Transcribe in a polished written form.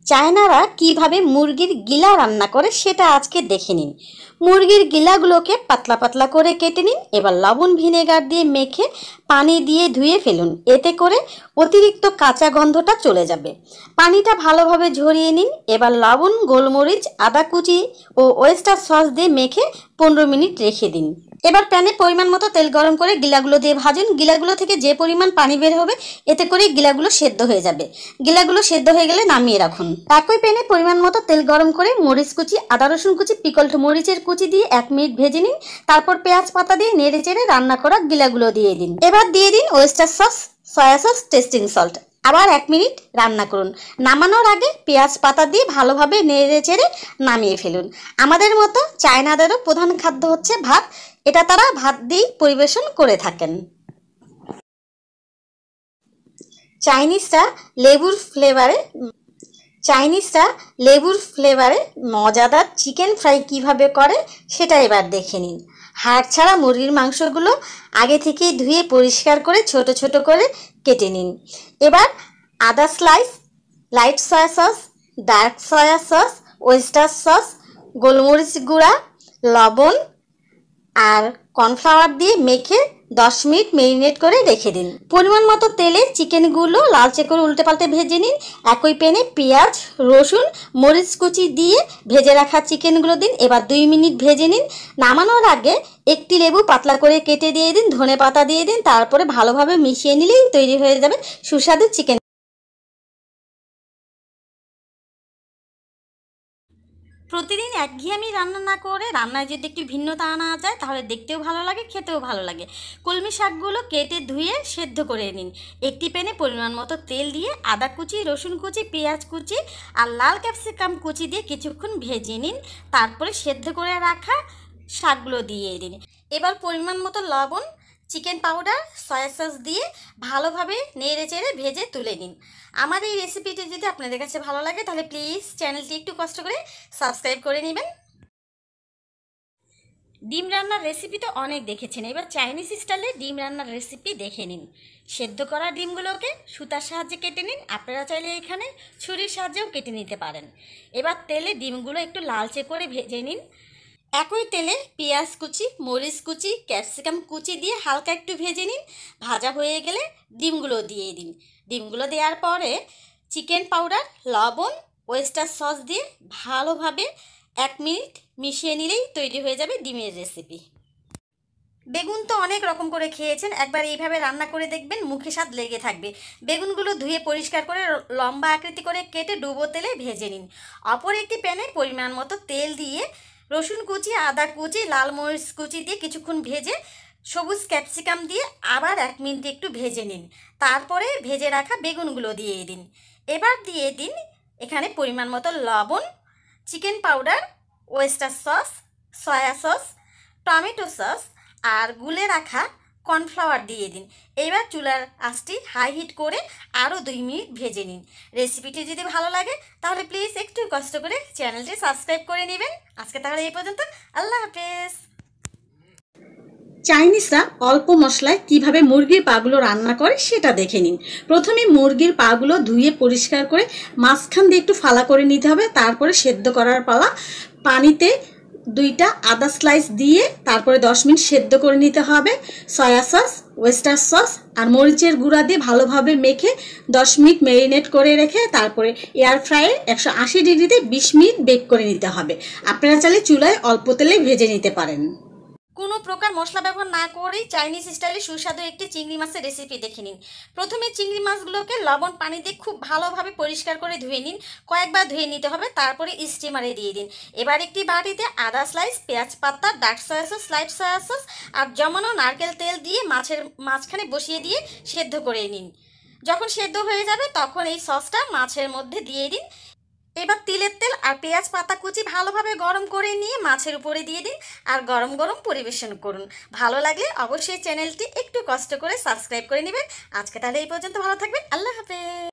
চায়নারা কিভাবে মুরগির গিলা রান্না করে সেটা আজকে দেখে নিন। মুরগির গিলাগুলোকে পাতলা পাতলা করে কেটে নিন। এবার লবণ ভিনেগার দিয়ে মেখে পানি দিয়ে ধুয়ে ফেলুন, এতে করে অতিরিক্ত কাঁচা গন্ধটা চলে যাবে। পানিটা ভালোভাবে ঝরিয়ে নিন। এবার লবণ, গোলমরিচ, আদা কুচি ও ওয়েস্টার সস দিয়ে মেখে 15 মিনিট রেখে দিন। এবার প্যানে পরিমাণ মতো তেল গরম করে গিলাগুলো দিয়ে ভাজুন। গিলাগুলো থেকে যে পরিমাণ পানি বের হবে এতে করে গিলাগুলো সেদ্ধ হয়ে যাবে। গিলাগুলো সেদ্ধ হয়ে গেলে নামিয়ে রাখুন। একই প্যানে পরিমাণ মতো তেল গরম করে মরিচ কুচি, আদা রসুন কুচি, পিকলড মরিচের কুচি দিয়ে 1 মিনিট ভেজে নিন। তারপর পেঁয়াজ পাতা দিয়ে নেড়ে চেড়ে রান্না করা গিলাগুলো দিয়ে দিন। এবার দিয়ে দিন oyster sauce, soya sauce, testing salt. আবার 1 মিনিট রান্না করুন। নামানোর আগে পেঁয়াজ পাতা দিয়ে ভালোভাবে নেড়ে চেড়ে নামিয়ে ফেলুন। আমাদের মতো চায়নাদেরও প্রধান খাদ্য হচ্ছে ভাত। এটা তারা ভাত দিয়েই পরিবেশন করে থাকেন। চাইনিজরা লেবুর ফ্লেভারে মজাদার চিকেন ফ্রাই কিভাবে করে সেটা এবার দেখে নিন। হাড় ছাড়া মুরগির মাংসগুলো আগে থেকেই ধুয়ে পরিষ্কার করে ছোট ছোট করে কেটে নিন। এবার আদা slice, light soy sauce, dark soy sauce, oyster sauce, গোলমরিচ গুঁড়া, লবণ আর কর্নফ্লাওয়ার দিয়ে মেখে 10 মিনিট মেরিনেট করে রেখে দিন। পরিমাণ মতো তেলে চিকেনগুলো লালচে করে উল্টে পাল্টে ভেজে নিন। একই প্যানে পেঁয়াজ, রসুন, মরিচ কুচি দিয়ে ভেজে রাখা চিকেনগুলো দিন। এবার 2 মিনিট ভেজে নিন। নামানোর আগে একটি লেবু পাতলা করে কেটে দিয়ে দিন, ধনে পাতা দিয়ে দিন। তারপরে ভালোভাবে মিশিয়ে নিলেই তৈরি হয়ে যাবে সুস্বাদু চিকেন। প্রতিদিন একঘেয়েমি রান্না না করে রান্নায় যদি একটু ভিন্নতা আনা যায় তাহলে দেখতেও ভালো লাগে, খেতেও ভালো লাগে। কলমি শাকগুলো কেটে ধুয়ে সেদ্ধ করে নিন। একটি প্যানে পরিমাণ মতো তেল দিয়ে আদা কুচি, রসুন কুচি, পেঁয়াজ কুচি আর লাল ক্যাপসিকাম কুচি দিয়ে কিছুক্ষণ ভেজে নিন। তারপরে সেদ্ধ করে রাখা শাকগুলো দিয়ে দিন। এবার পরিমাণ মতো লবণ, চিকেন পাউডার, সয়া সস দিয়ে ভালোভাবে নেড়ে চেড়ে ভেজে তুলে নিন। আমার এই রেসিপিটি যদি আপনাদের কাছে ভালো লাগে তাহলে প্লিজ চ্যানেলটি একটু কষ্ট করে সাবস্ক্রাইব করে নেবেন। ডিম রান্নার রেসিপি তো অনেক দেখেছেন, এবার চাইনিজ স্টাইলে ডিম রান্নার রেসিপি দেখে নিন। সেদ্ধ করা ডিমগুলোকে সুতার সাহায্যে কেটে নিন। আপনারা চাইলে এখানে ছুরির সাহায্যেও কেটে নিতে পারেন। এবার তেলে ডিমগুলো একটু লালচে করে ভেজে নিন। একই তেলে পেঁয়াজ কুচি, মরিচ কুচি, ক্যাপসিকাম কুচি দিয়ে হালকা একটু ভেজে নিন। ভাজা হয়ে গেলে ডিমগুলো দিয়ে দিন। ডিমগুলো দেওয়ার পরে চিকেন পাউডার, লবণ, ওয়েস্টার সস দিয়ে ভালোভাবে 1 মিনিট মিশিয়ে নিলেই তৈরি হয়ে যাবে ডিমের রেসিপি। বেগুন তো অনেক রকম করে খেয়েছেন, একবার এইভাবে রান্না করে দেখবেন, মুখে স্বাদ লেগে থাকবে। বেগুনগুলো ধুয়ে পরিষ্কার করে লম্বা আকৃতি করে কেটে ডুবো তেলে ভেজে নিন। অপর একটি প্যানে পরিমাণ মতো তেল দিয়ে রসুন কুচি, আদা কুচি, লাল মরিচ কুচি দিয়ে কিছুক্ষণ ভেজে সবুজ ক্যাপসিকাম দিয়ে আবার 1 মিনিট একটু ভেজে নিন। তারপরে ভেজে রাখা বেগুনগুলো দিয়ে দিন। এবার দিয়ে দিন এখানে পরিমাণ মতো লবণ, chicken powder, oyster sauce, soya sauce, tomato sauce আর গুলে রাখা কর্নফ্লাওয়ার দিয়ে দিন। এবার চুলার আঁচটি হাই হিট করে আরও 2 মিনিট ভেজে নিন। রেসিপিটি যদি ভালো লাগে তাহলে প্লিজ একটু কষ্ট করে চ্যানেলটি সাবস্ক্রাইব করে নেবেন। আজকে তাহলে এই পর্যন্ত। আল্লাহ হাফেজ। চাইনিজরা অল্প মশলায় কিভাবে মুরগির পাগুলো রান্না করে সেটা দেখে নিন। প্রথমে মুরগির পাগুলো ধুয়ে পরিষ্কার করে মাঝখান দিয়ে একটু ফালা করে নিতে হবে। তারপরে সেদ্ধ করার পালা। পানিতে 2টা আদা স্লাইস দিয়ে তারপরে 10 মিনিট সেদ্ধ করে নিতে হবে। সয়া সস, ওয়েস্টার সস আর মরিচের গুঁড়া দিয়ে ভালোভাবে মেখে 10 মিনিট ম্যারিনেট করে রেখে তারপরে এয়ার ফ্রায়ারে 180 ডিগ্রিতে 20 মিনিট বেক করে নিতে হবে। আপনারা চাইলে চুলায় অল্প তেলে ভেজে নিতে পারেন। কোনো প্রকার মশলা ব্যবহার না করেই চাইনিজ স্টাইলে সুস্বাদু একটি চিংড়ি মাছের রেসিপি দেখে নিন। প্রথমে চিংড়ি মাছগুলোকে লবণ পানি দিয়ে খুব ভালোভাবে পরিষ্কার করে ধুয়ে নিন। কয়েকবার ধুয়ে নিতে হবে, তারপরে স্টিমারে দিয়ে দিন। এবার একটি বাটিতে আদা স্লাইস, পেঁয়াজ পাতা, dark soy sauce, light soy sauce আর জমানো নারকেল তেল দিয়ে মাছের মাঝখানে বসিয়ে দিয়ে সেদ্ধ করে নিন। যখন সেদ্ধ হয়ে যাবে তখন এই সসটা মাছের মধ্যে দিয়ে দিন। এবার তিলের তেল আর পেঁয়াজ পাতা কুচি ভালোভাবে গরম করে নিয়ে মাছের উপরে দিয়ে দিন আর গরম গরম পরিবেশন করুন। ভালো লাগলে অবশ্যই চ্যানেলটি একটু কষ্ট করে সাবস্ক্রাইব করে নেবেন। আজকে তাহলে এই পর্যন্ত, ভালো থাকবেন। আল্লাহ হাফেজ।